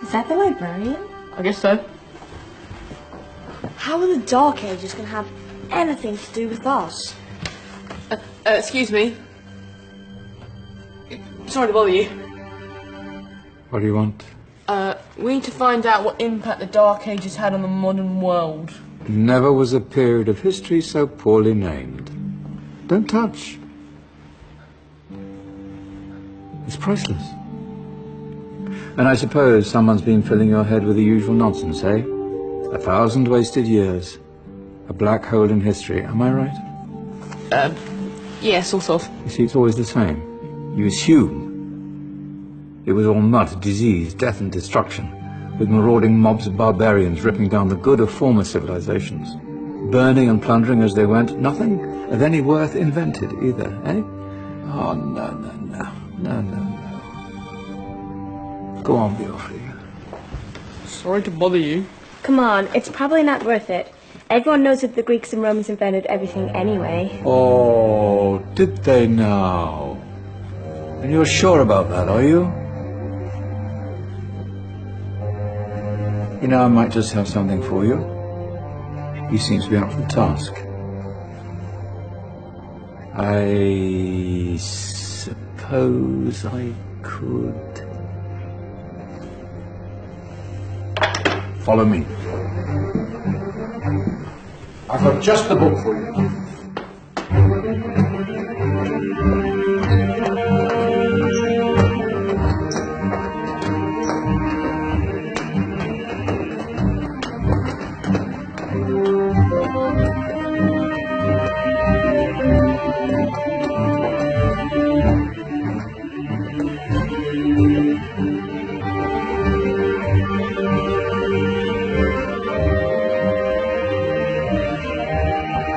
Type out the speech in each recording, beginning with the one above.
Is that the librarian? I guess so. How are the Dark Ages going to have anything to do with us? Excuse me. Sorry to bother you. What do you want? We need to find out what impact the Dark Ages had on the modern world. Never was a period of history so poorly named. Don't touch. It's priceless. And I suppose someone's been filling your head with the usual nonsense, eh? 1,000 wasted years. A black hole in history, am I right? Yeah, sort of. You see, it's always the same. You assume it was all mud, disease, death and destruction, with marauding mobs of barbarians ripping down the good of former civilizations, burning and plundering as they went. Nothing of any worth invented either, eh? Oh, no. Go on, Beofrey. Sorry to bother you. Come on, it's probably not worth it. Everyone knows that the Greeks and Romans invented everything anyway. Oh, did they now? And you're sure about that, are you? You know, I might just have something for you. He seems to be up for the task. I suppose I could... Follow me. I've got just the book for you.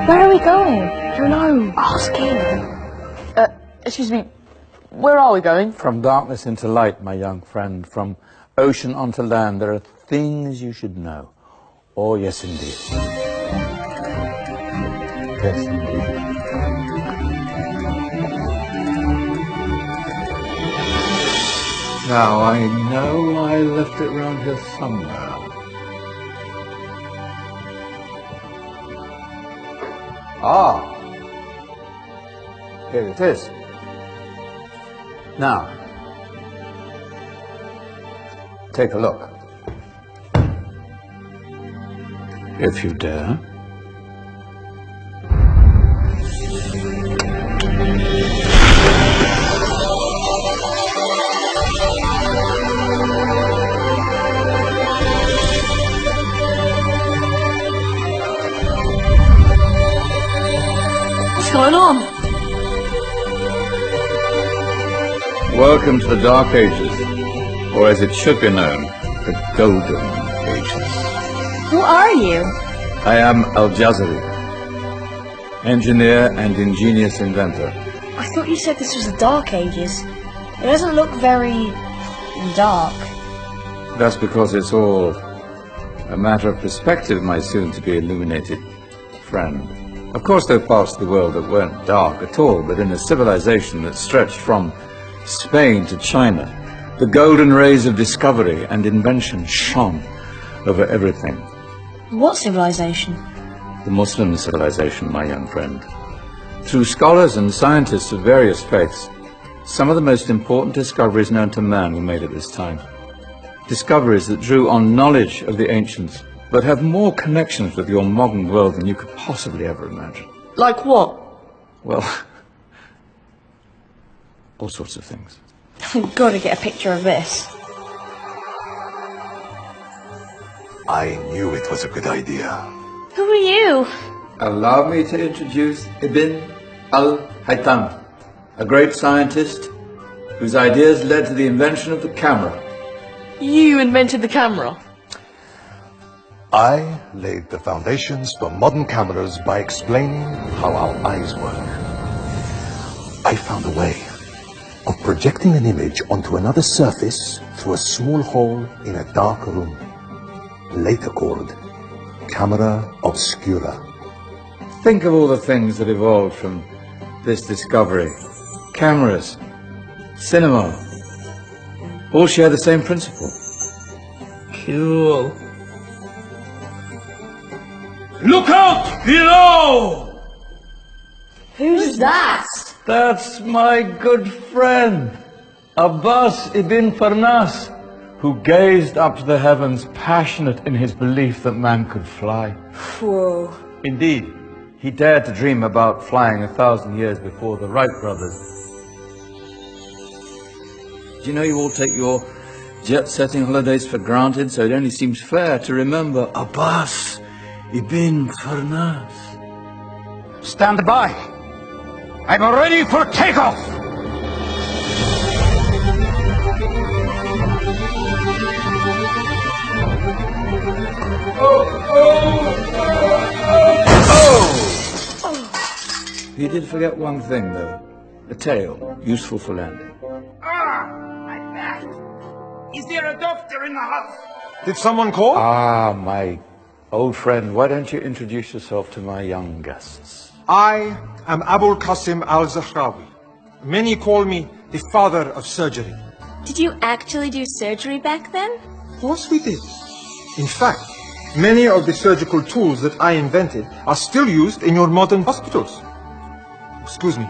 Where are we going? I don't know. Ask him. Excuse me. Where are we going? From darkness into light, my young friend. From ocean onto land. There are things you should know. Oh, yes, indeed. Yes, indeed. Now, I know I left it round here somewhere. Ah, here it is. Now, take a look. If you dare. What's going on? Welcome to the Dark Ages, or as it should be known, the Golden Ages. Who are you? I am Al-Jazari, engineer and ingenious inventor. I thought you said this was the Dark Ages. It doesn't look very... dark. That's because it's all a matter of perspective, my soon-to-be illuminated friend. Of course, there are parts of the world that weren't dark at all, but in a civilization that stretched from Spain to China, the golden rays of discovery and invention shone over everything. What civilization? The Muslim civilization, my young friend. Through scholars and scientists of various faiths, some of the most important discoveries known to man were made at this time. Discoveries that drew on knowledge of the ancients, but have more connections with your modern world than you could possibly ever imagine. Like what? Well, all sorts of things. I've got to get a picture of this. I knew it was a good idea. Who are you? Allow me to introduce Ibn al-Haytham, a great scientist whose ideas led to the invention of the camera. You invented the camera? I laid the foundations for modern cameras by explaining how our eyes work. I found a way of projecting an image onto another surface through a small hole in a dark room, later called camera obscura. Think of all the things that evolved from this discovery. Cameras, cinema, all share the same principle. Cool. Look out below! Who's that? That's my good friend, Abbas ibn Farnas, who gazed up to the heavens, passionate in his belief that man could fly. Whoa. Indeed, he dared to dream about flying 1,000 years before the Wright brothers. Do you know you all take your jet-setting holidays for granted, so it only seems fair to remember Abbas ibn Farnas. Stand by. I'm ready for takeoff. You did forget one thing, though. A tail, useful for landing. My back! Is there a doctor in the house? Did someone call? Ah, my old friend, why don't you introduce yourself to my young guests? I am Abul Qasim al-Zahrawi. Many call me the father of surgery. Did you actually do surgery back then? Of course we did. In fact, many of the surgical tools that I invented are still used in your modern hospitals. Excuse me,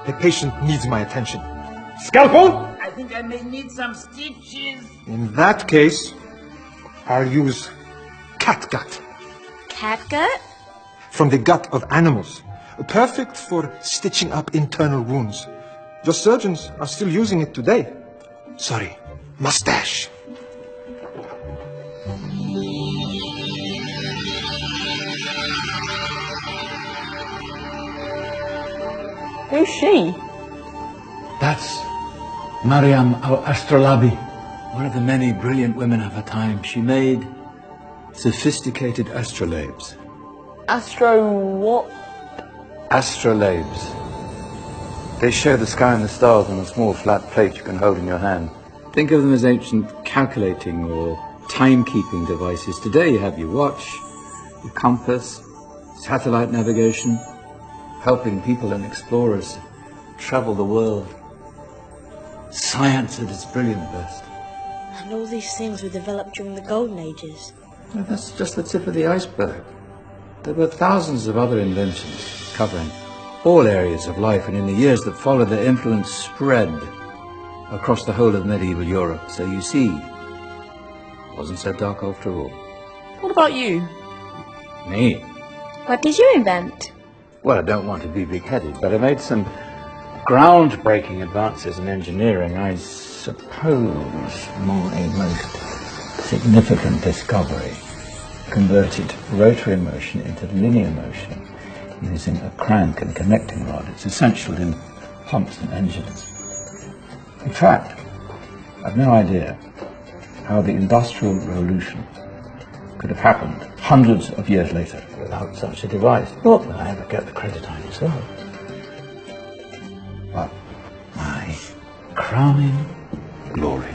the patient needs my attention. Scalpel? I think I may need some stitches. In that case, I'll use catgut. Catgut? From the gut of animals. Perfect for stitching up internal wounds. Your surgeons are still using it today. Sorry, mustache. Who's she? That's Maryam al-Astrolabi, one of the many brilliant women of her time. She made sophisticated astrolabes. Astro what? Astrolabes. They show the sky and the stars on a small flat plate you can hold in your hand. Think of them as ancient calculating or timekeeping devices. Today you have your watch, your compass, satellite navigation, helping people and explorers travel the world. Science at its brilliant best. And all these things were developed during the Golden Ages. Well, that's just the tip of the iceberg. There were thousands of other inventions covering all areas of life, and in the years that followed, their influence spread across the whole of medieval Europe. So you see, it wasn't so dark after all. What about you? Me? What did you invent? Well, I don't want to be big-headed, but I made some groundbreaking advances in engineering. I suppose my most significant discovery converted rotary motion into linear motion using a crank and connecting rod. It's essential in pumps and engines. In fact, I've no idea how the Industrial Revolution could have happened hundreds of years later without such a device. Not that I ever get the credit I deserve. But my crowning glory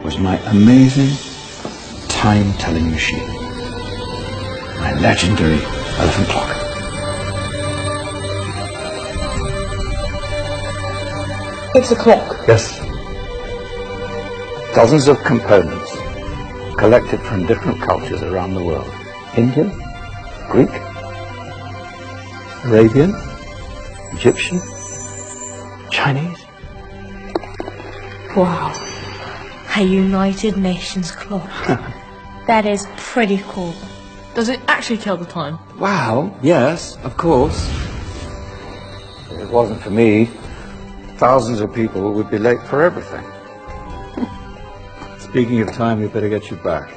was my amazing time-telling machine. My legendary elephant clock. It's a clock. Yes. Dozens of components collected from different cultures around the world. Indian, Greek, Arabian, Egyptian, Chinese. Wow. A United Nations clock. That is pretty cool. Does it actually tell the time? Wow, yes, of course. If it wasn't for me, thousands of people would be late for everything. Speaking of time, we better get you back.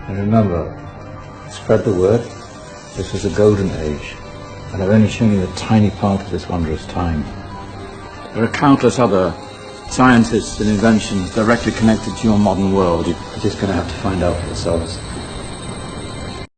And remember, spread the word. This was a golden age, and I've only shown you a tiny part of this wondrous time. There are countless other scientists and inventions directly connected to your modern world. You're just going to have to find out for yourselves.